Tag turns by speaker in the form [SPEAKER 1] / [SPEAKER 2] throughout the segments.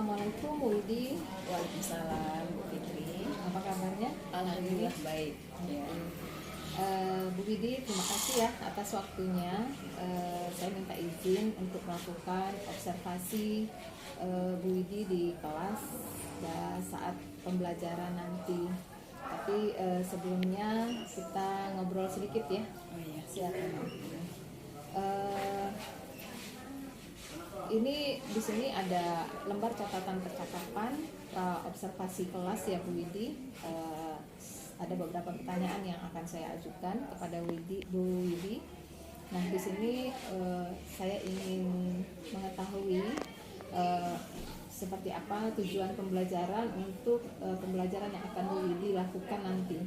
[SPEAKER 1] Assalamualaikum Bu Widi.
[SPEAKER 2] Waalaikumsalam Bu Fitri.
[SPEAKER 1] Apa kabarnya?
[SPEAKER 2] Alhamdulillah baik. Ya.
[SPEAKER 1] Bu Widi, terima kasih ya atas waktunya. Saya minta izin untuk melakukan observasi Bu Widi di kelas saat pembelajaran nanti. Tapi sebelumnya kita ngobrol sedikit ya.
[SPEAKER 2] Oh iya, silakan.
[SPEAKER 1] Ini di sini ada lembar catatan percakapan observasi kelas ya Bu Widi. Ada beberapa pertanyaan yang akan saya ajukan kepada Bu Widi. Nah di sini saya ingin mengetahui seperti apa tujuan pembelajaran untuk pembelajaran yang akan Bu Widi lakukan nanti.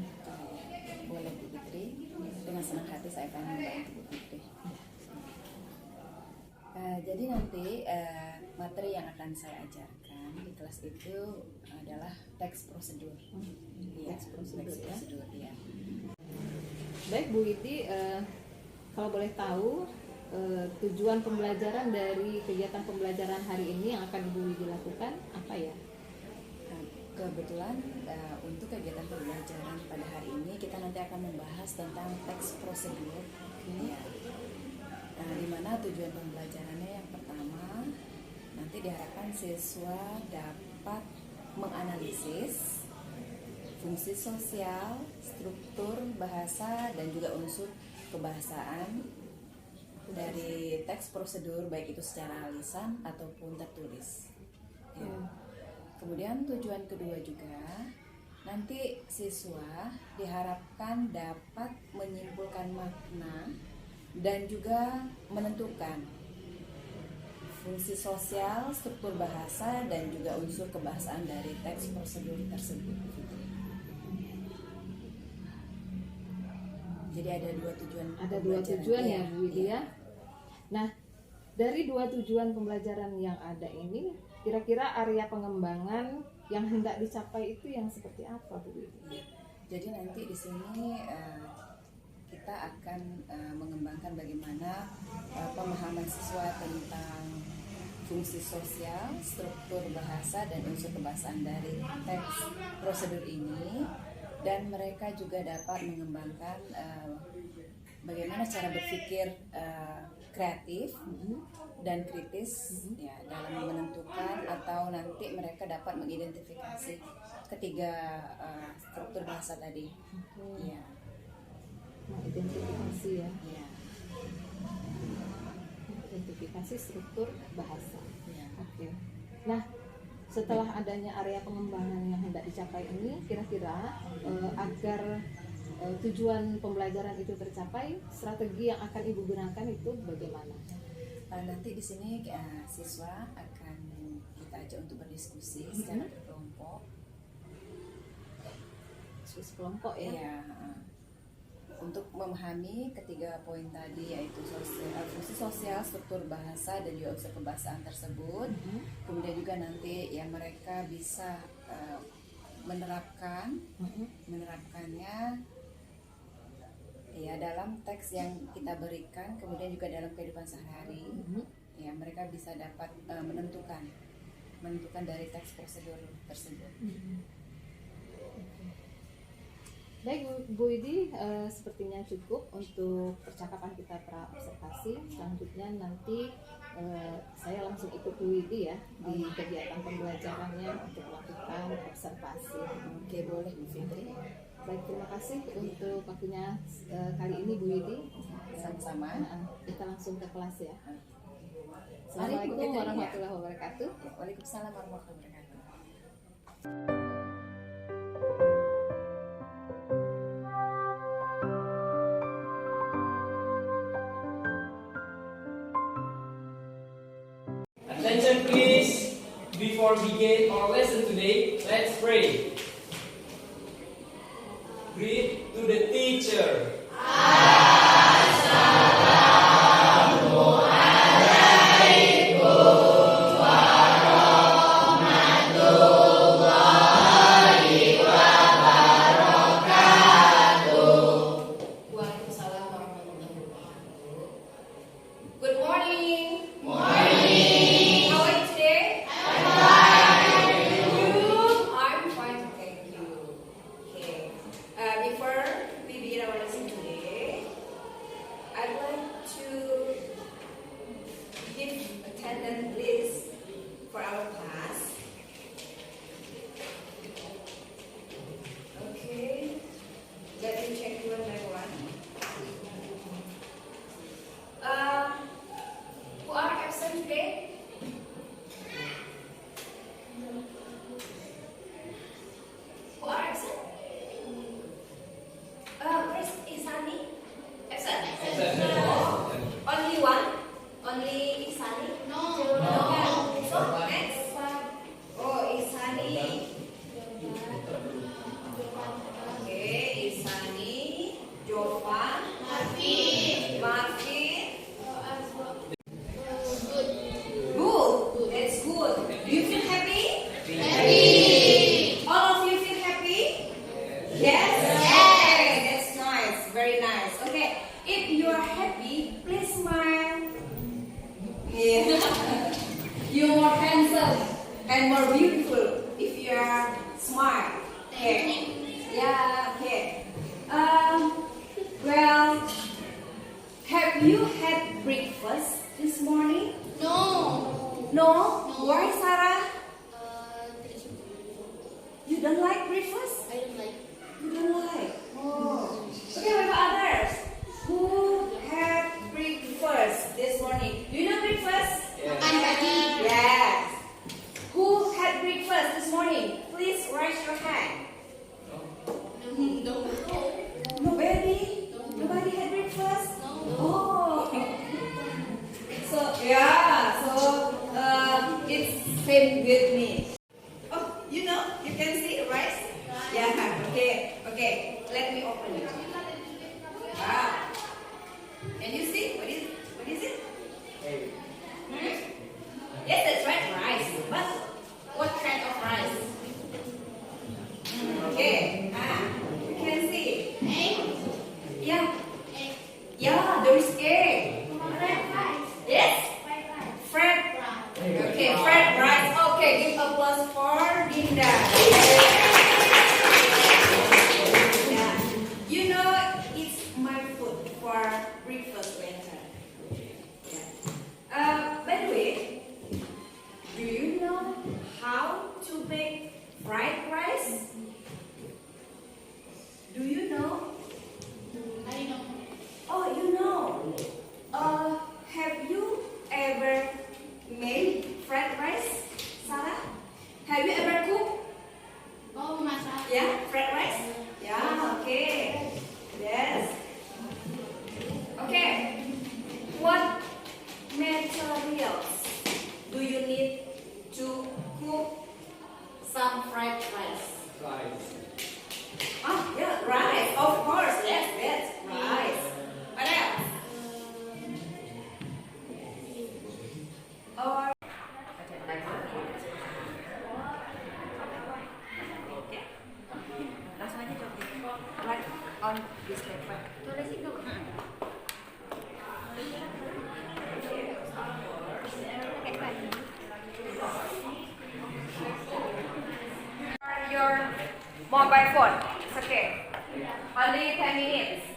[SPEAKER 2] Boleh Bu Fitri. Dengan senang hati saya akan membantu Bu Fitri. Jadi nanti materi yang akan saya ajarkan di kelas itu adalah teks prosedur.
[SPEAKER 1] Teks prosedur
[SPEAKER 2] ya.
[SPEAKER 1] Baik Bu Widi, kalau boleh tahu tujuan pembelajaran dari kegiatan pembelajaran hari ini yang akan Ibu Widi lakukan apa ya?
[SPEAKER 2] Kebetulan untuk kegiatan pembelajaran pada hari ini kita nanti akan membahas tentang teks prosedur. Ya. Di mana tujuan pembelajarannya yang pertama nanti diharapkan siswa dapat menganalisis fungsi sosial, struktur bahasa dan juga unsur kebahasaan dari teks prosedur baik itu secara lisan ataupun tertulis. Ya. Kemudian tujuan kedua juga nanti siswa diharapkan dapat menyimpulkan makna dan juga menentukan fungsi sosial, struktur bahasa, dan juga unsur kebahasaan dari teks prosedur tersebut. Jadi ada dua tujuan.
[SPEAKER 1] Ada dua tujuan ya Bu Widi ya. Nah dari dua tujuan pembelajaran yang ada ini, kira-kira area pengembangan yang hendak dicapai itu yang seperti apa Bu Widi?
[SPEAKER 2] Jadi nanti di sini kita akan mengembangkan bagaimana pemahaman siswa tentang fungsi sosial, struktur bahasa, dan unsur kebahasaan dari teks prosedur ini, dan mereka juga dapat mengembangkan bagaimana cara berpikir kreatif dan kritis ya, dalam menentukan atau nanti mereka dapat mengidentifikasi ketiga struktur bahasa tadi. Ya.
[SPEAKER 1] Identifikasi ya.
[SPEAKER 2] Ya.
[SPEAKER 1] Identifikasi struktur bahasa.
[SPEAKER 2] Ya.
[SPEAKER 1] Oke. Nah, setelah adanya area pengembangan yang hendak dicapai ini, kira-kira agar tujuan pembelajaran itu tercapai, strategi yang akan Ibu gunakan itu bagaimana?
[SPEAKER 2] Nanti di sini siswa akan kita ajak untuk berdiskusi secara berkelompok.
[SPEAKER 1] Diskusi kelompok ya.
[SPEAKER 2] Ya. Untuk memahami ketiga poin tadi yaitu fungsi sosial, struktur bahasa dan juga unsur kebahasaan tersebut. Kemudian juga nanti ya mereka bisa menerapkannya ya dalam teks yang kita berikan, kemudian juga dalam kehidupan sehari-hari. Ya mereka bisa dapat menentukan dari teks prosedur tersebut.
[SPEAKER 1] Baik Bu Widi, sepertinya cukup untuk percakapan kita pra-observasi. Selanjutnya nanti saya langsung ikut Bu Widi ya di kegiatan pembelajarannya untuk melakukan observasi.
[SPEAKER 2] Oke, boleh Bu Fitri.
[SPEAKER 1] Baik, terima kasih untuk waktunya kali ini Bu Widi.
[SPEAKER 2] Sama-sama.
[SPEAKER 1] Kita langsung ke kelas ya.
[SPEAKER 2] Mari,
[SPEAKER 1] Assalamualaikum
[SPEAKER 2] Bu Fitri.
[SPEAKER 1] warahmatullahi wabarakatuh.
[SPEAKER 2] Waalaikumsalam warahmatullahi wabarakatuh.
[SPEAKER 3] Attention please, before we begin our lesson today, let's pray. Greet to the teacher.
[SPEAKER 4] Waalaikumsalam warahmatullahi wabarakatuh. Good morning. How are you today? I'm fine.
[SPEAKER 2] good if you are smart. Okay. Yeah, okay. Well, have you had breakfast this morning?
[SPEAKER 4] No.
[SPEAKER 2] No?
[SPEAKER 4] No.
[SPEAKER 2] Why, Sarah?
[SPEAKER 4] Tidak suka.
[SPEAKER 2] You don't like breakfast?
[SPEAKER 4] I don't like.
[SPEAKER 2] You don't like? Oh. Okay, what about others? Who had breakfast this morning? Do you know breakfast?
[SPEAKER 4] Makan pagi.
[SPEAKER 2] Yes. Who had breakfast this morning? Please raise your hand.
[SPEAKER 4] No.
[SPEAKER 2] Nobody? Nobody had breakfast?
[SPEAKER 4] No.
[SPEAKER 2] Oh. So yeah, it's same with me. Oh, you know, you can see the rice? Yeah, okay. Let me open it. Wow. Can you see? What is it? Hmm? Yes, that's right, rice. But what kind of rice? Okay. You can see.
[SPEAKER 4] Egg.
[SPEAKER 2] Yeah.
[SPEAKER 4] Egg.
[SPEAKER 2] Yeah, there is egg.
[SPEAKER 4] Fried rice.
[SPEAKER 2] Yes.
[SPEAKER 4] Fried rice.
[SPEAKER 2] Fried. Okay, fried rice. Okay, give applause for Dinda. Yeah. You know, it's my food for breakfast later. Yeah. By the way, do you know how to make fried rice? Do you know?
[SPEAKER 4] I know.
[SPEAKER 2] Oh, you know. Have you ever made fried rice, Sarah? Have you ever cooked?
[SPEAKER 4] Oh, masak.
[SPEAKER 2] Yeah, fried rice? Yeah, okay. Yes. Okay. What materials do you need to cook some fried rice?
[SPEAKER 3] Rice.
[SPEAKER 2] Ah, yeah, rice. Of course, yes, rice. What else? Or okay. Langsung aja jawab. Write on this paper.
[SPEAKER 4] Tulis itu.
[SPEAKER 2] Your mobile phone. It's okay. Only 10 minutes.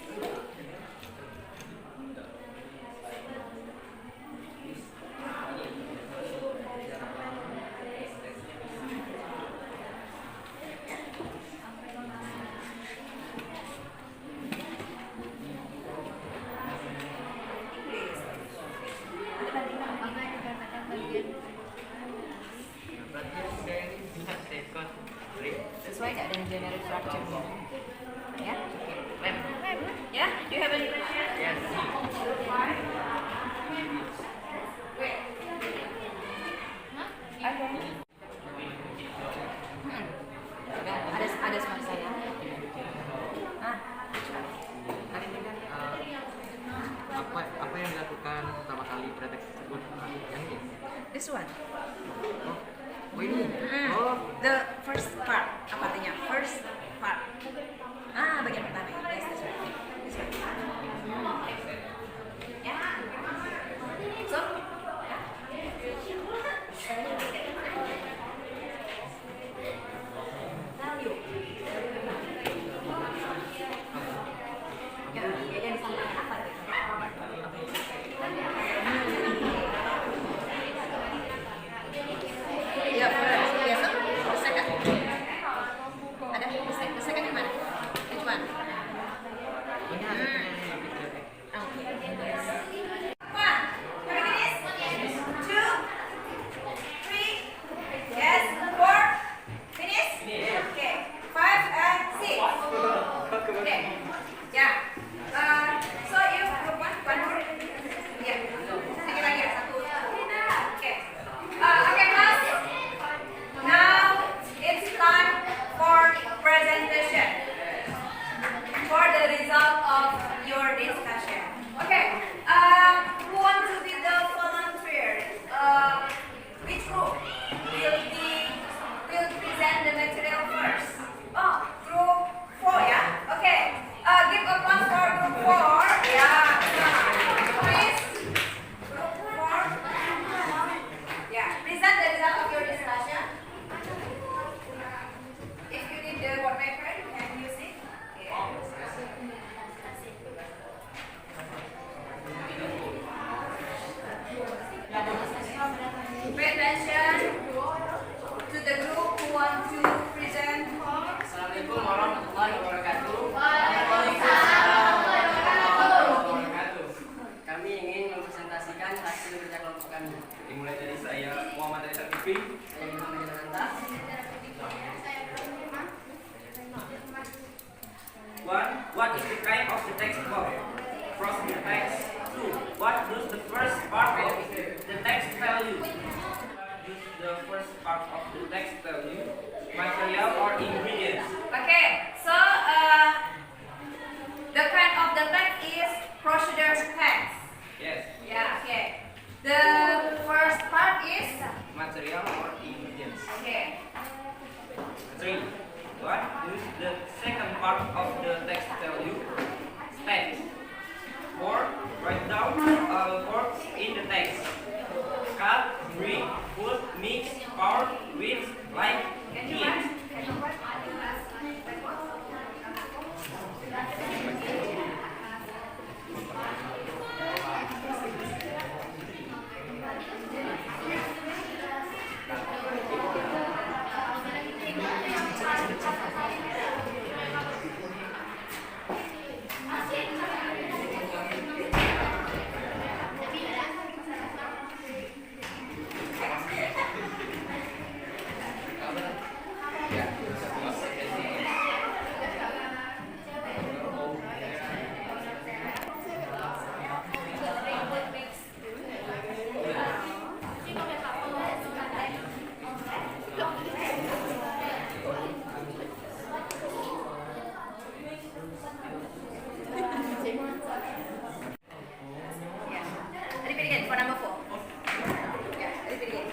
[SPEAKER 2] Sesuai nggak dengan generic structure? Ya? Ya? Do you have any question?
[SPEAKER 3] Yes.
[SPEAKER 2] Wait. Okay. Ada smart saya.
[SPEAKER 5] Apa yang dilakukan pertama kali pada teks tersebut? Yang ini?
[SPEAKER 2] This one.
[SPEAKER 5] Oh ini? Oh,
[SPEAKER 2] The first part. Apa artinya? First part. Bagian pertama. Yes, that's right. This one. Ya. So. Value. Ya, yang disampaikan apa? Ya, first. Yes, second. Ada?
[SPEAKER 3] What is the kind of the text box? From the text. 2. What does the first part of the text tell you? What does the first part of the text tell you? Material or ingredients?
[SPEAKER 2] Okay, so the kind of the text is procedure text.
[SPEAKER 3] Yes.
[SPEAKER 2] Yeah, okay. The first part is
[SPEAKER 3] Material or ingredients?
[SPEAKER 2] okay.
[SPEAKER 3] 3. What does the second part of the text tell you? Text. 4. Write down verbs in the text. Cut, bring, put, mix, pour, rinse, like, heat.
[SPEAKER 2] Yeah. Repeat again for number 4. Yeah, repeat again.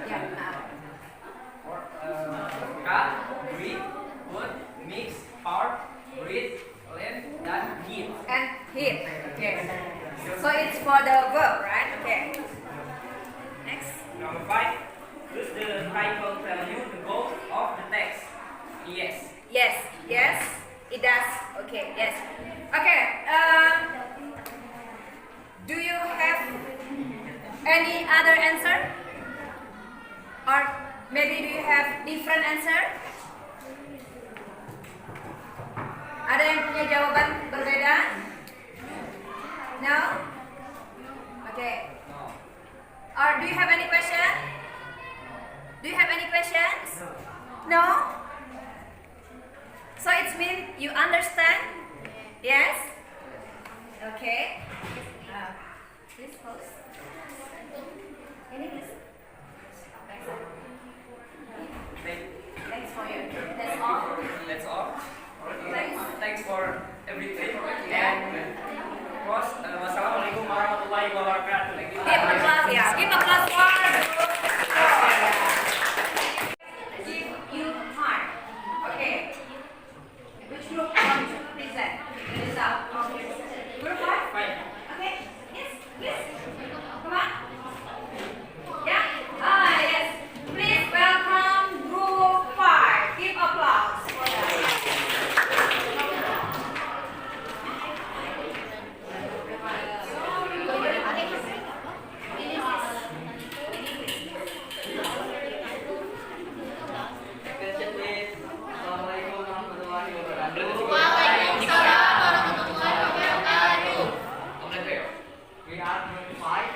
[SPEAKER 2] Yeah.
[SPEAKER 3] Cut, bring, put, mix, pour, rinse, blend, dan heat.
[SPEAKER 2] And hit. Okay. So it's for the verb, right? Okay. Next.
[SPEAKER 3] Number 5. Does the title tell you the goal of the text? Yes.
[SPEAKER 2] Yes. Yes. It does. Okay. Yes. Okay. Do you have any other answer? Or maybe do you have different answer? Ada yang punya jawaban berbeda? No? Okay. Or do you have any question? Do you have any questions? No? So it means you understand? Yes? Okay. Please host. Ini please. Thanks for you. That's all.
[SPEAKER 3] That's all.
[SPEAKER 2] Thanks.
[SPEAKER 3] Thanks for everything. And wassalamualaikum warahmatullahi wabarakatuh.
[SPEAKER 2] Give applause, yeah. Give applause for give you time. Okay. Which group want to present the result of this? Group 5?
[SPEAKER 3] Fine.
[SPEAKER 2] Okay. Yes, please. Come on. Yeah? Ah, yes. Please welcome group 5. Give applause for them.
[SPEAKER 5] Attention please. Assalamualaikum warahmatullahi wabarakatuh.
[SPEAKER 4] Waalaikumsalam warahmatullahi wabarakatuh.
[SPEAKER 5] Okay. We are group 5.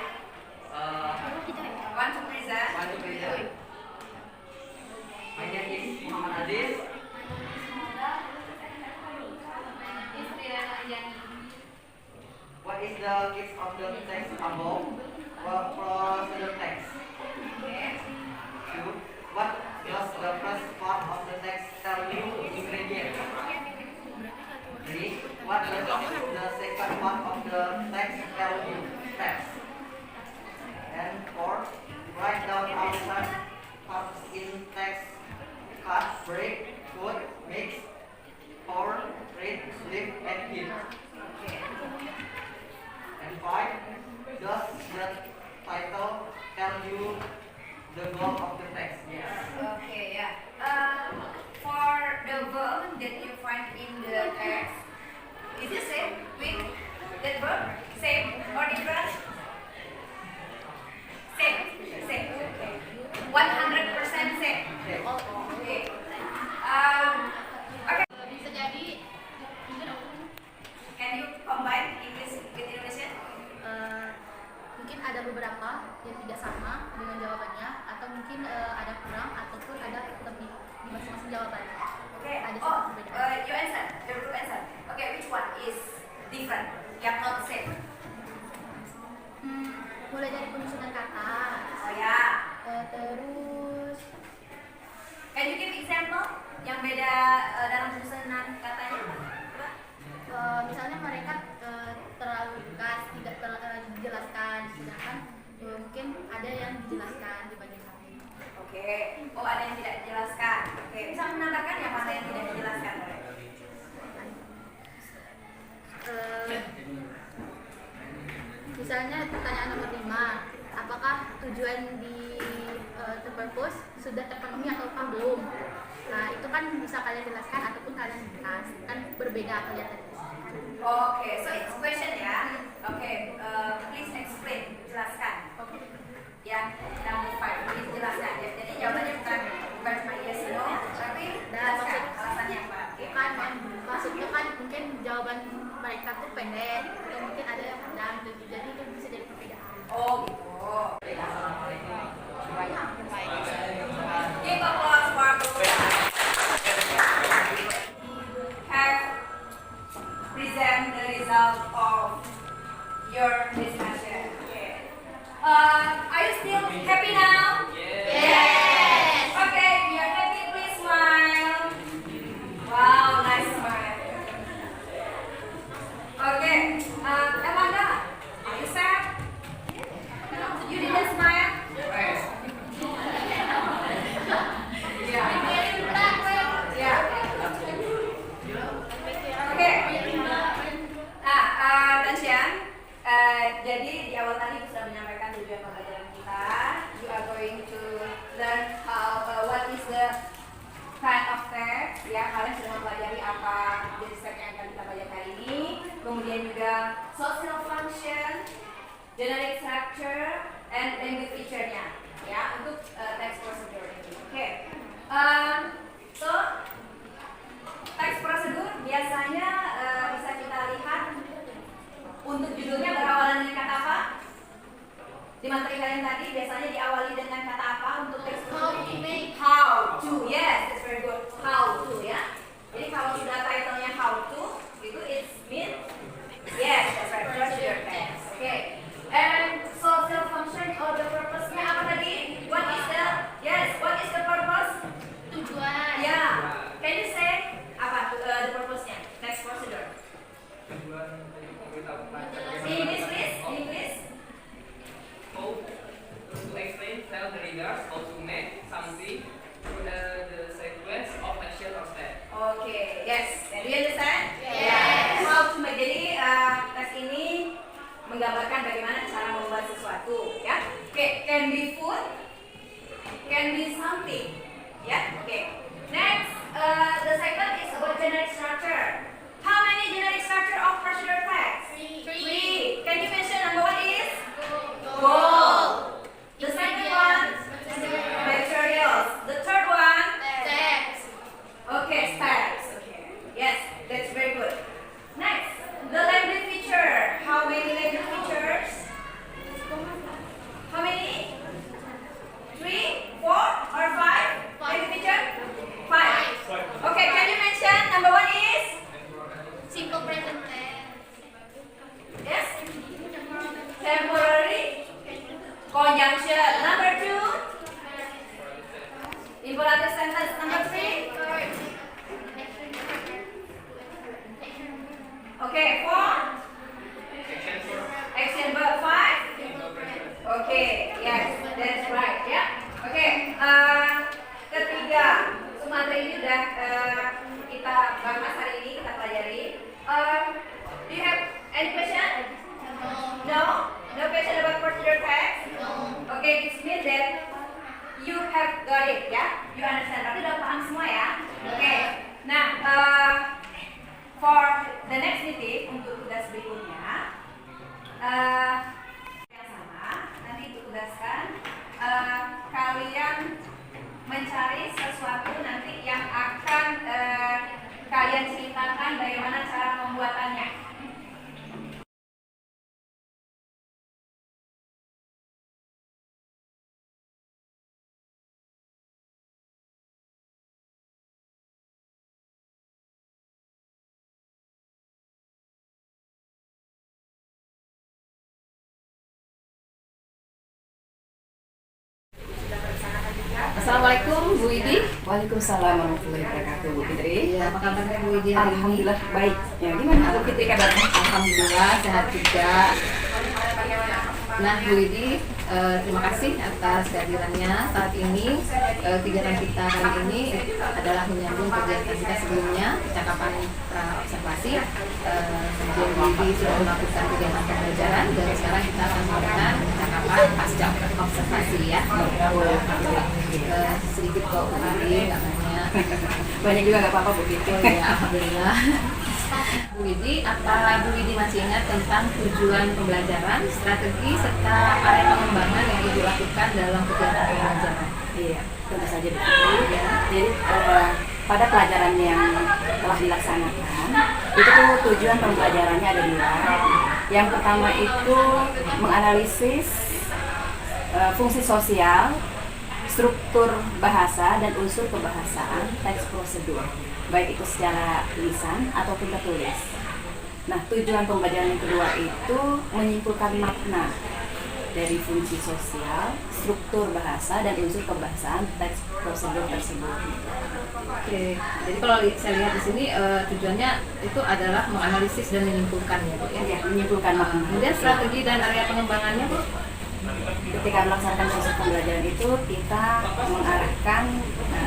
[SPEAKER 2] Want to present?
[SPEAKER 5] Want to present? My name is Muhammad Aziz. What is the gist of the text above? Procedure text.
[SPEAKER 2] Okay.
[SPEAKER 5] 2. What does the first part of the text tell you? Ingredients. 3. What does the second part of the text tell you? Text. And 4. Write down outside parts in text. Cut, break, put, mix, pour, read, lift, and heat.
[SPEAKER 2] Okay.
[SPEAKER 5] And 5. Does the title tell you the goal of the text? Yes.
[SPEAKER 2] Okay, yeah. For the verb that you find in the text, is it same with that verb? Same or different? Same. Same. Okay. 100% same.
[SPEAKER 5] Okay.
[SPEAKER 2] Okay. Okay.
[SPEAKER 4] Bisa jadi
[SPEAKER 2] Can you combine English with Indonesian?
[SPEAKER 4] mungkin ada beberapa yang tidak sama dengan jawabannya atau mungkin ada kurang ataupun example yang beda dalam susunan katanya? Coba.
[SPEAKER 6] Misalnya mereka terlalu lugas, tidak terlalu dijelaskan, sedangkan mungkin ada yang dijelaskan di bagian kami.
[SPEAKER 4] Oke, oh ada yang tidak dijelaskan. Oke, bisa menambahkan yang mana yang tidak dijelaskan?
[SPEAKER 6] Misalnya pertanyaan nomor 5, apakah tujuan di the purpose sudah terpenuhi atau belum? Nah itu kan bisa kalian jelaskan ataupun kalian jelas, kan berbeda kalian tadi.
[SPEAKER 4] Oke, so it's question ya. Oke, please explain, jelaskan. Ya, number 5, please jelaskan. Ya, jadi jawabannya bukan cuma yes no, tapi jelaskan alasannya apa.
[SPEAKER 6] Kan maksudnya kan mungkin jawaban mereka tuh pendek atau mungkin ada yang panjang, jadi itu bisa jadi perbedaan.
[SPEAKER 4] Oh gitu. Give applause for have present the result of your discussion. Okay. Are you still happy now? Yes. Okay, if you're happy, please smile. Wow, nice smile. Okay, Amanda, are you sad? You didn't smile? Yeah. Yeah. Oke. Nah, attention. Jadi di awal tadi Ibu sudah menyampaikan tujuan pembelajaran kita. You are going to learn how what is the kind of text. Ya, kalian sudah mempelajari apa jenis teks yang akan kita pelajari hari ini. Kemudian juga social function, generic structure, and language feature-nya. Ya, untuk text procedure ini. Oke. So teks prosedur biasanya bisa kita lihat untuk judulnya berawalan dengan kata apa? Di materi kalian tadi biasanya diawali dengan kata apa untuk teks prosedur? How to, yes, that's very good. How to, ya. Jadi kalau sudah title-nya how to, itu it means yes, that's right, procedure text. Okay. And social function or the purpose-nya apa tadi? What is the, yes, what is the purpose?
[SPEAKER 6] Tujuan.
[SPEAKER 4] Yeah. Can you say apa the purpose-nya? Next procedure. In English, please. In English.
[SPEAKER 3] How to explain, tell the readers how to make something through the sequence of action or step.
[SPEAKER 4] Okay. Yes. Can you understand?
[SPEAKER 6] Yes.
[SPEAKER 4] How to make. Jadi tes ini menggambarkan bagaimana cara membuat sesuatu. Ya. Okay. Can be food. Can be something. Ya. Okay. Next, the second is about generic structure. How many generic structure of procedure text? 3. Can you mention number one is? Goal. The second one? Materials. The third one?
[SPEAKER 6] Text.
[SPEAKER 4] Okay, steps. Okay. Yes, that's very good. Next, the language feature. How many language features? How many? 3, 4, or 5? Language feature? 5. Okay, can you mention number one is?
[SPEAKER 6] Simple present tense.
[SPEAKER 4] Yes? Temporary conjunction. Number 2? Imperative sentence. Number 3? Okay, 4? Action verb 5? Okay, yes, that's right. Ya. Okay, ketiga, materi ini udah kita bahas hari ini, kita pelajari. Do you have any question? No? No question about procedure text? Okay, it means that you have got it, ya? You understand, berarti udah paham semua ya? Okay, nah, for the next meeting, untuk tugas berikutnya, yang sama, nanti ditugaskan kalian mencari sesuatu nanti yang akan kalian ceritakan bagaimana cara pembuatannya.
[SPEAKER 1] Assalamualaikum Bu Widi.
[SPEAKER 2] Waalaikumsalam warahmatullahi wabarakatuh, Bu Fitri.
[SPEAKER 1] Iya, apa kabarnya Bu Widi hari ini?
[SPEAKER 2] Alhamdulillah baik. Ya, gimana Bu Fitri kabarnya?
[SPEAKER 1] Alhamdulillah sehat juga. Nah, Bu Widi, terima kasih atas kehadirannya saat ini. Kegiatan kita hari ini adalah menyambung kegiatan kita sebelumnya, percakapan observasi. Kemudian Bu Widi sudah melakukan kegiatan pembelajaran dan sekarang kita akan melakukan percakapan pasca observasi ya. Sedikit kok Bu Widi, katanya.
[SPEAKER 2] Banyak juga nggak apa-apa Bu Fitri.
[SPEAKER 1] Oh ya, alhamdulillah. Bu Widi, apa Bu Widi masih ingat tentang tujuan pembelajaran, strategi, serta area pengembangan yang Ibu lakukan dalam kegiatan pembelajaran?
[SPEAKER 2] Iya, tentu saja Bu Fitri. Ya. Jadi pada pelajaran yang telah dilaksanakan, itu tuh tujuan pembelajarannya ada dua. Yang pertama itu menganalisis fungsi sosial, struktur bahasa dan unsur kebahasaan teks prosedur, baik itu secara lisan ataupun tertulis. Nah, tujuan pembelajaran yang kedua itu menyimpulkan makna dari fungsi sosial, struktur bahasa dan unsur kebahasaan teks prosedur tersebut.
[SPEAKER 1] Oke, jadi kalau saya lihat di sini tujuannya itu adalah menganalisis dan menyimpulkan ya Bu ya.
[SPEAKER 2] Ya, menyimpulkan makna.
[SPEAKER 1] Kemudian strategi dan area pengembangannya Bu?
[SPEAKER 2] Ketika melaksanakan proses pembelajaran itu kita mengarahkan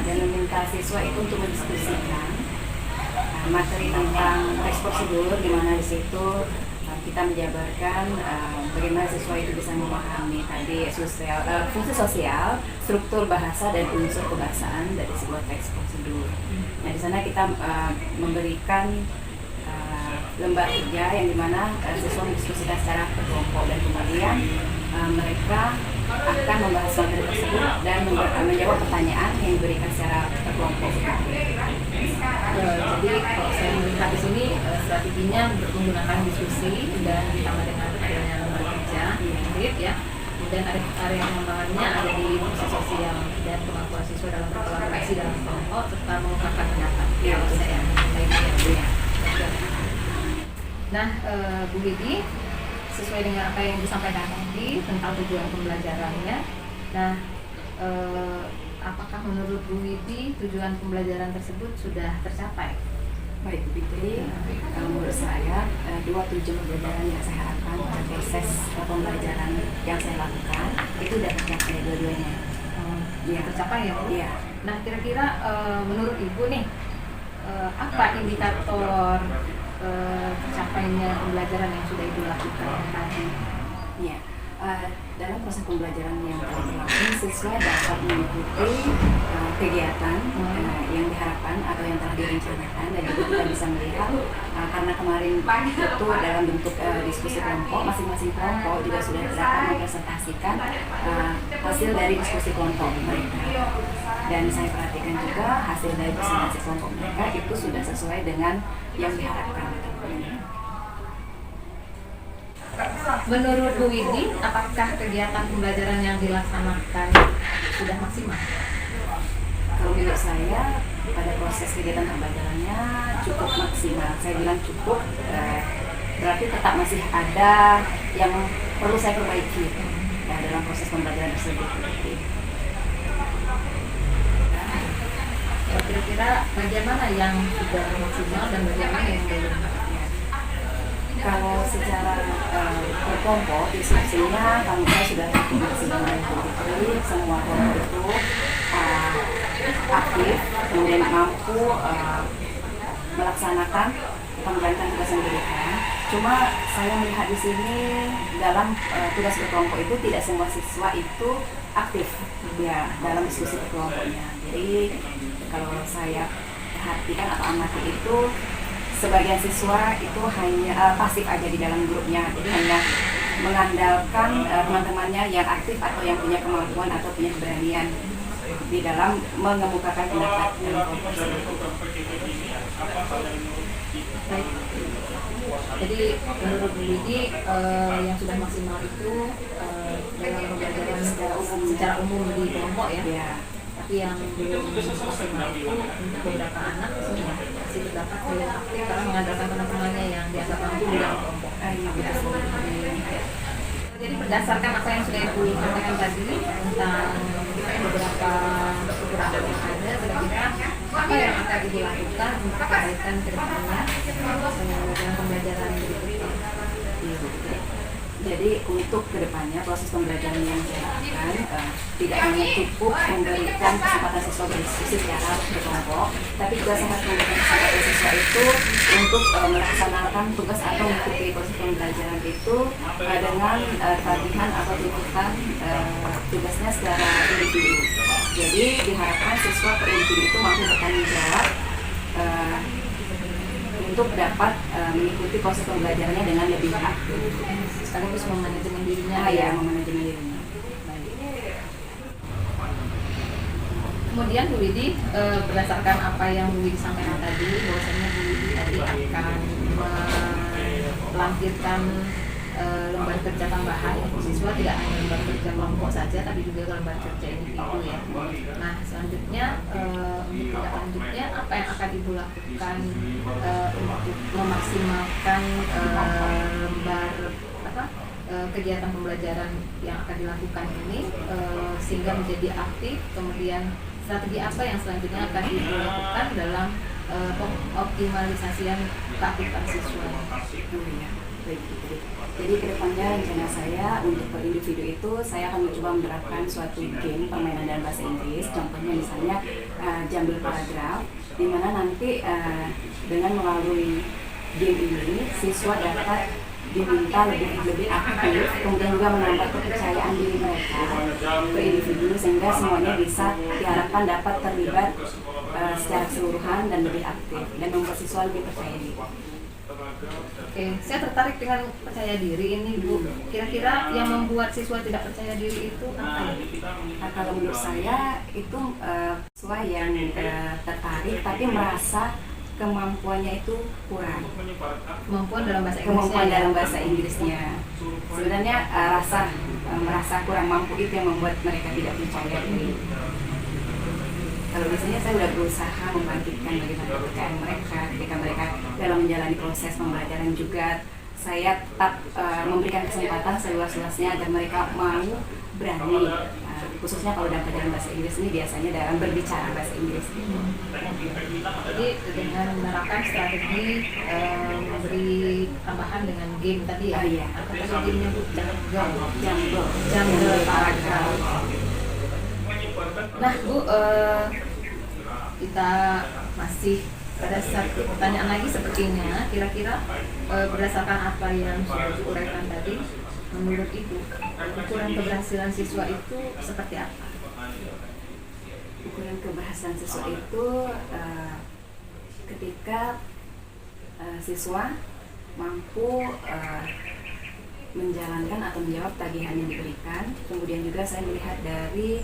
[SPEAKER 2] dan meminta siswa itu untuk mendiskusikan materi tentang teks prosedur, di mana di situ kita menjabarkan bagaimana siswa itu bisa memahami tadi fungsi sosial, struktur bahasa dan unsur kebahasaan dari sebuah teks prosedur. Nah, di sana kita memberikan lembar kerja yang dimana siswa mendiskusikan secara berkelompok dan kemudian mereka akan membahas materi tersebut dan menjawab pertanyaan yang diberikan secara berkelompok.
[SPEAKER 1] Jadi kalau saya melihat di sini strateginya menggunakan diskusi dan ditambah dengan adanya lembar kerja mirip ya. Kemudian area pengembangannya ada di fungsi sosial dan kemampuan siswa dalam berkolaborasi dalam kelompok serta mengungkapkan pendapat. Ya, saya ya. Nah, Bu Widi, sesuai dengan apa yang disampaikan tadi tentang tujuan pembelajarannya. Nah, apakah menurut Bu Widi tujuan pembelajaran tersebut sudah tercapai?
[SPEAKER 2] Baik Bu Fitri, kalau menurut saya dua tujuan pembelajaran yang saya harapkan pada proses pembelajaran yang saya lakukan itu sudah tercapai dua-duanya.
[SPEAKER 1] Ya, tercapai ya Bu?
[SPEAKER 2] Iya.
[SPEAKER 1] Nah, kira-kira menurut Ibu nih, apa indikator tercapainya pembelajaran yang sudah Ibu lakukan tadi?
[SPEAKER 2] Iya. Dalam proses pembelajaran yang telah berlangsung, siswa dapat mengikuti kegiatan yang diharapkan atau yang telah direncanakan, dan juga kita bisa melihat karena kemarin itu dalam bentuk diskusi kelompok, masing-masing kelompok juga sudah dapat mempresentasikan hasil dari diskusi kelompok mereka. Dan saya perhatikan juga hasil dari presentasi kelompok mereka itu sudah sesuai dengan yang diharapkan.
[SPEAKER 1] Menurut Bu Widi, apakah kegiatan pembelajaran yang dilaksanakan sudah maksimal?
[SPEAKER 2] Kalau menurut saya, pada proses kegiatan pembelajarannya cukup maksimal. Saya bilang cukup, berarti tetap masih ada yang perlu saya perbaiki ya, dalam proses pembelajaran tersebut.
[SPEAKER 1] Kira-kira bagian mana yang sudah maksimal dan bagian mana yang belum?
[SPEAKER 2] Kalau secara berkelompok, diskusinya kami sudah maksimal. Jadi semua kelompok itu aktif, kemudian mampu melaksanakan pembelajaran tugas yang diberikan. Cuma saya melihat di sini dalam tugas berkelompok itu tidak semua siswa itu aktif ya dalam diskusi berkelompoknya. Jadi kalau saya perhatikan atau amati itu, sebagian siswa itu hanya pasif aja di dalam grupnya, jadi hanya mengandalkan teman-temannya yang aktif atau yang punya kemampuan atau punya keberanian di dalam mengemukakan pendapat dalam kelompok tersebut.
[SPEAKER 1] Baik. Jadi menurut Bu Widi yang sudah maksimal itu dalam pembelajaran secara umum di kelompok ya.
[SPEAKER 2] Ya.
[SPEAKER 1] Tapi yang belum maksimal itu untuk beberapa anak masih terdapat yang aktif karena mengandalkan teman-temannya yang dianggap mampu di dalam kelompok. Jadi berdasarkan apa yang sudah Ibu sampaikan tadi tentang beberapa yang ada, kira-kira akan Ibu lakukan untuk kebaikan ke depannya dalam pembelajaran berikutnya?
[SPEAKER 2] Jadi untuk kedepannya proses pembelajaran yang saya lakukan tidak hanya cukup memberikan kesempatan siswa berdiskusi secara berkelompok, tapi juga sangat memberikan kesempatan siswa itu untuk melaksanakan tugas atau mengikuti proses pembelajaran itu dengan tagihan atau tuntutan tugasnya secara individu. Jadi diharapkan siswa per individu itu mampu bertanggung jawab untuk dapat mengikuti proses pembelajarannya dengan lebih aktif.
[SPEAKER 1] Sekaligus memanajemen dirinya.
[SPEAKER 2] Ya, memanajemen dirinya.
[SPEAKER 1] Kemudian Bu Widi, berdasarkan apa yang Bu Widi sampaikan tadi, bahwasanya Bu Widi tadi akan melampirkan lembar kerja tambahan untuk siswa, tidak hanya lembar kerja kelompok saja, tapi juga lembar kerja individu ya. Nah selanjutnya untuk tindak lanjutnya apa yang akan Ibu lakukan untuk memaksimalkan lembar kegiatan pembelajaran yang akan dilakukan ini sehingga menjadi aktif, kemudian strategi apa yang selanjutnya akan Ibu lakukan dalam optimalisasian keaktifan siswa?
[SPEAKER 2] Jadi kedepannya rencana saya untuk per individu itu saya akan mencoba menerapkan suatu game permainan dalam bahasa Inggris. Contohnya misalnya jumble paragraf, di mana nanti dengan melalui game ini siswa dapat diminta lebih aktif, kemudian juga menambah kepercayaan diri mereka per individu sehingga semuanya bisa diharapkan dapat terlibat secara keseluruhan dan lebih aktif dan membuat siswa lebih percaya diri.
[SPEAKER 1] Oke, saya tertarik dengan percaya diri ini Bu. Kira-kira yang membuat siswa tidak percaya diri itu apa?
[SPEAKER 2] Nah, kalau menurut saya itu siswa yang tertarik tapi merasa kemampuannya itu kurang.
[SPEAKER 1] Kemampuan dalam bahasa Inggrisnya.
[SPEAKER 2] Kemampuan dalam bahasa Inggrisnya. Sebenarnya merasa kurang mampu itu yang membuat mereka tidak percaya diri. Kalau biasanya saya sudah berusaha membangkitkan bagaimana kepercayaan mereka ketika mereka dalam menjalani proses pembelajaran juga. Saya tetap memberikan kesempatan seluas-luasnya agar mereka mau berani, khususnya kalau dalam pelajaran bahasa Inggris ini biasanya dalam berbicara bahasa Inggris.
[SPEAKER 1] Jadi dengan menerapkan strategi memberi tambahan dengan game tadi ya.
[SPEAKER 2] Iya.
[SPEAKER 1] Apa tadi gamenya Bu?
[SPEAKER 2] Jumble paragraf.
[SPEAKER 1] Nah Bu, kita masih pada satu pertanyaan lagi sepertinya. Kira-kira berdasarkan apa yang sudah diuraikan tadi, menurut Ibu ukuran keberhasilan siswa itu seperti apa?
[SPEAKER 2] Ukuran keberhasilan siswa itu ketika siswa mampu menjalankan atau menjawab tagihan yang diberikan. Kemudian juga saya melihat dari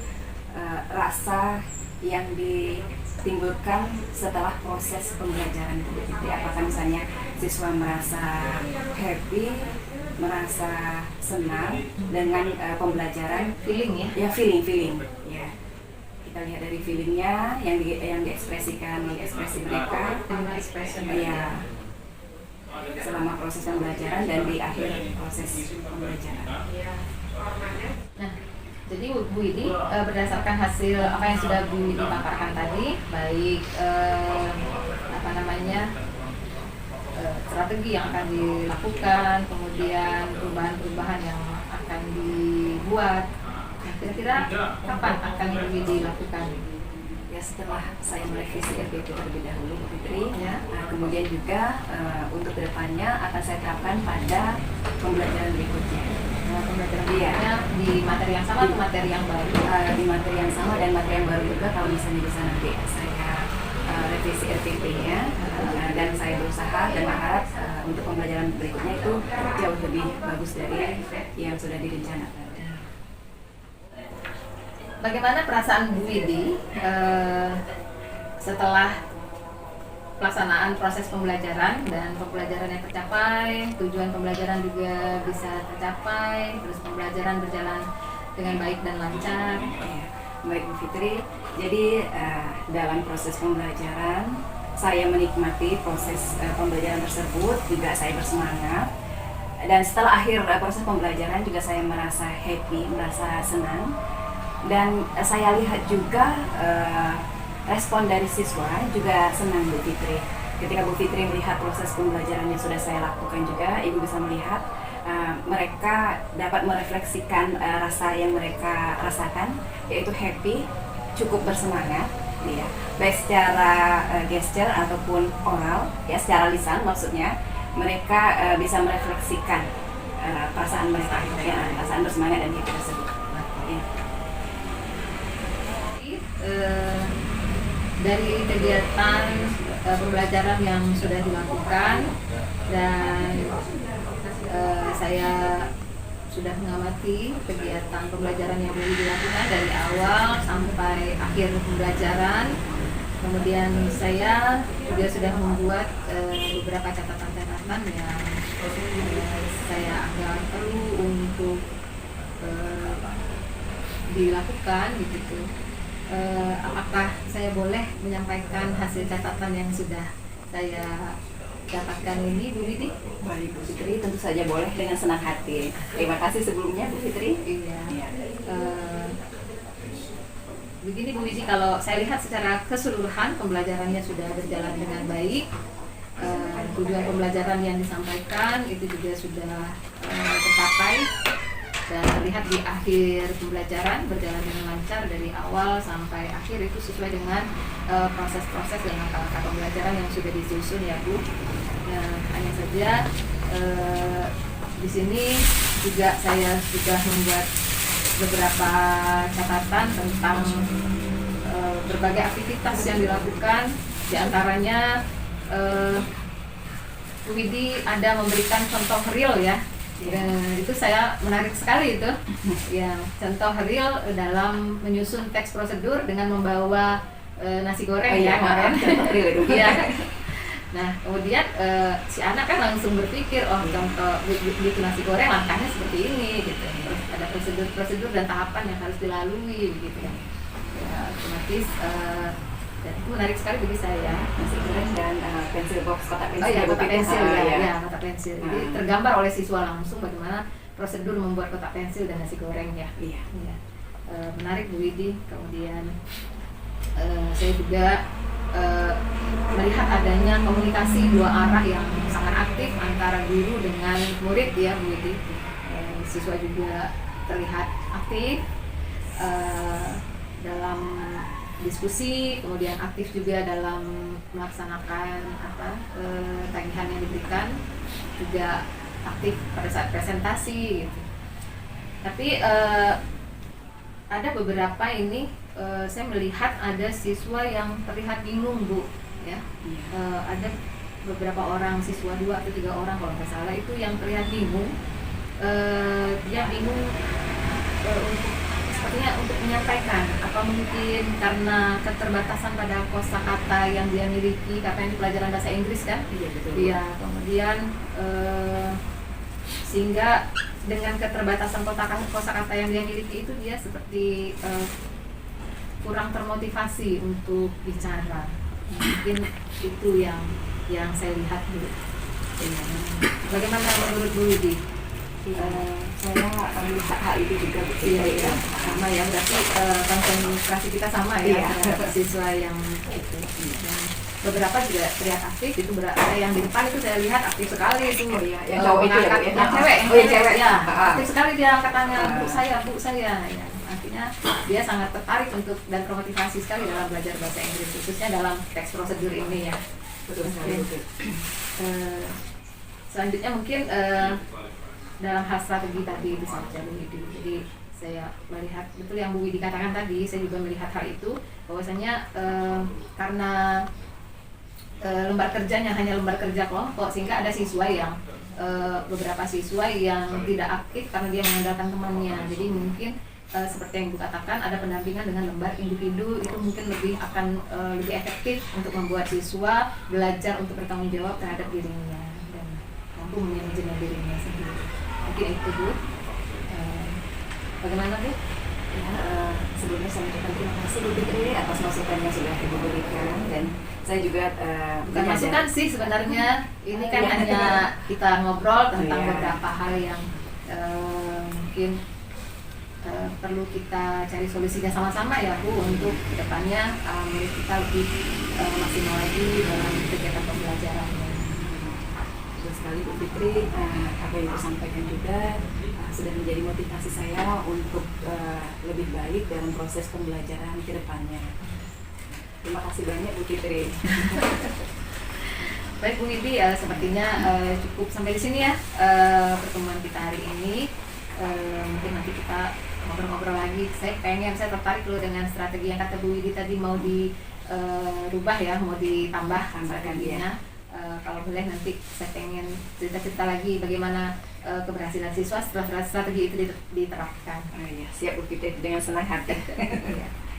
[SPEAKER 2] rasa yang ditimbulkan setelah proses pembelajaran itu. Jadi apakah misalnya siswa merasa happy, merasa senang dengan pembelajaran,
[SPEAKER 1] Feeling ya?
[SPEAKER 2] ya feeling ya. Kita lihat dari feelingnya yang diekspresikan oleh ekspresi mereka, ya selama proses pembelajaran dan di akhir proses pembelajaran.
[SPEAKER 1] Nah, jadi Bu ini berdasarkan hasil apa yang sudah Bu ini paparkan tadi, baik strategi yang akan dilakukan, kemudian perubahan-perubahan yang akan dibuat. Nah, kira-kira kapan akan ini dilakukan?
[SPEAKER 2] Ya setelah saya merevisi RPP terlebih dahulu, Bu Fitri,
[SPEAKER 1] Ya.
[SPEAKER 2] kemudian juga untuk kedepannya akan saya terapkan pada pembelajaran berikutnya.
[SPEAKER 1] Nah, pembelajaran
[SPEAKER 2] Iya.
[SPEAKER 1] berikutnya di materi yang sama atau materi yang baru?
[SPEAKER 2] Di materi yang sama dan materi yang baru juga kalau misalnya bisa nanti saya revisi RPP-nya dan saya berusaha dan berharap untuk pembelajaran berikutnya itu jauh lebih bagus dari yang sudah direncanakan.
[SPEAKER 1] Bagaimana perasaan Bu Widi setelah pelaksanaan proses pembelajaran dan pembelajaran yang tercapai, tujuan pembelajaran juga bisa tercapai, terus pembelajaran berjalan dengan baik dan lancar?
[SPEAKER 2] Ya, baik Bu Fitri, jadi dalam proses pembelajaran saya menikmati proses pembelajaran tersebut, juga saya bersemangat. Dan setelah akhir proses pembelajaran juga saya merasa happy, merasa senang. Dan saya lihat juga respon dari siswa juga senang Bu Fitri. Ketika Bu Fitri melihat proses pembelajaran yang sudah saya lakukan juga, Ibu bisa melihat mereka dapat merefleksikan rasa yang mereka rasakan, yaitu happy, cukup bersemangat, ya, baik secara gesture ataupun oral, ya, secara lisan maksudnya, mereka bisa merefleksikan perasaan mereka, ya, perasaan bersemangat dan happy tersebut. Ya.
[SPEAKER 1] Dari kegiatan pembelajaran yang sudah dilakukan dan saya sudah mengamati kegiatan pembelajaran yang boleh dilakukan dari awal sampai akhir pembelajaran. Kemudian saya juga sudah membuat beberapa catatan-catatan yang saya anggap perlu untuk dilakukan begitu. Apakah saya boleh menyampaikan hasil catatan yang sudah saya dapatkan ini, Bu Widi?
[SPEAKER 2] Baik Bu Fitri, tentu saja boleh dengan senang hati. Terima kasih sebelumnya Bu Fitri.
[SPEAKER 1] Iya.
[SPEAKER 2] Ya.
[SPEAKER 1] Begini Bu Widi, kalau saya lihat secara keseluruhan pembelajarannya sudah berjalan dengan baik. Tujuan pembelajaran yang disampaikan itu juga sudah tercapai dan terlihat di akhir pembelajaran berjalan dengan lancar dari awal sampai akhir, itu sesuai dengan proses-proses dan langkah-langkah pembelajaran yang sudah disusun ya Bu. Hanya saja di sini juga saya sudah membuat beberapa catatan tentang berbagai aktivitas yang dilakukan. Di antaranya Bu Widi ada memberikan contoh real ya. Itu saya menarik sekali itu ya, contoh real dalam menyusun teks prosedur dengan membawa nasi goreng ya kemarin. Iya. Nah kemudian si anak kan langsung berpikir, oh contoh bikin nasi goreng langkahnya seperti ini gitu. Terus ada prosedur dan tahapan yang harus dilalui begitu ya. Otomatis dan itu menarik sekali bagi saya.
[SPEAKER 2] Nasi goreng dan pensil box, kotak pensil.
[SPEAKER 1] Oh ya, kotak pensil
[SPEAKER 2] ya.
[SPEAKER 1] Kotak pensil. Jadi tergambar oleh siswa langsung bagaimana prosedur membuat kotak pensil dan nasi goreng ya.
[SPEAKER 2] Iya.
[SPEAKER 1] Ya. Menarik Bu Widi. Kemudian saya juga melihat adanya komunikasi dua arah yang sangat aktif antara guru dengan murid ya Bu Widi. Siswa juga terlihat aktif dalam diskusi, kemudian aktif juga dalam melaksanakan tagihan yang diberikan, juga aktif pada saat presentasi gitu. Tapi ada beberapa ini saya melihat ada siswa yang terlihat bingung Bu ya. Ada beberapa orang siswa, 2 atau 3 orang kalau nggak salah, itu yang terlihat bingung. Dia bingung sepertinya untuk menyampaikan, apa mungkin karena keterbatasan pada kosakata yang dia miliki karena ini pelajaran bahasa Inggris kan.
[SPEAKER 2] Iya betul.
[SPEAKER 1] Iya, kemudian sehingga dengan keterbatasan kosakata yang dia miliki itu dia seperti kurang termotivasi untuk bicara. Mungkin itu yang saya lihat dulu. Bagaimana menurut Bu Widi?
[SPEAKER 2] Saya melihat hal itu juga betul ya.
[SPEAKER 1] Sama ya, berarti konsentrasi kita sama ya terhadap siswa yang itu. Dan beberapa juga terlihat aktif, itu ada yang di depan itu saya lihat aktif sekali itu.
[SPEAKER 2] Oh iya, yang cowok itu ya,
[SPEAKER 1] yang cewek,
[SPEAKER 2] ya.
[SPEAKER 1] aktif sekali dia angkat tangan, bu saya ya. Artinya dia sangat tertarik untuk dan termotivasi sekali dalam belajar bahasa Inggris, khususnya dalam teks prosedur ini ya.
[SPEAKER 2] Betul sekali.
[SPEAKER 1] Selanjutnya mungkin dalam hal strategi tadi bisa Bu Widi. Jadi saya melihat betul yang Bu Widi katakan tadi, saya juga melihat hal itu bahwasanya karena lembar kerjanya hanya lembar kerja kelompok, sehingga ada siswa yang beberapa siswa yang tidak aktif karena dia mengandalkan temannya. Jadi mungkin seperti yang Ibu katakan, ada pendampingan dengan lembar individu, itu mungkin akan lebih efektif untuk membuat siswa belajar untuk bertanggung jawab terhadap dirinya dan mampu memanajemen dirinya sendiri. Mungkin itu Bu. Bagaimana Bu?
[SPEAKER 2] Sebelumnya saya ucapkan terima kasih Bu Fitri atas masukan yang sudah Ibu berikan, dan saya juga
[SPEAKER 1] bukan masukan sih sebenarnya, ini kan hanya kita ngobrol tentang beberapa hal yang mungkin perlu kita cari solusinya sama-sama ya Bu, untuk kedepannya murid kita lebih maksimal lagi dalam kegiatan pembelajarannya.
[SPEAKER 2] Betul sekali Bu Fitri, apa yang Ibu sampaikan juga sudah menjadi motivasi saya untuk lebih baik dalam proses pembelajaran ke depannya. Terima kasih banyak Bu Fitri.
[SPEAKER 1] Baik Bu Widi, sepertinya cukup sampai di sini ya pertemuan kita hari ini. Mungkin nanti kita ngobrol-ngobrol lagi. Saya tertarik dulu dengan strategi yang kata Bu Widi tadi, mau dirubah ya, mau ditambah strateginya. Kalau boleh nanti saya pengen cerita-cerita lagi bagaimana keberhasilan siswa setelah strategi itu diterapkan.
[SPEAKER 2] Iya, siap Bu Fitri, dengan senang hati.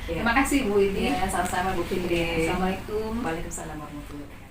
[SPEAKER 1] Terima kasih Bu Widi.
[SPEAKER 2] Sama-sama Bu Fitri.
[SPEAKER 1] Assalamualaikum.
[SPEAKER 2] Waalaikumsalam warahmatullahi wabarakatuh.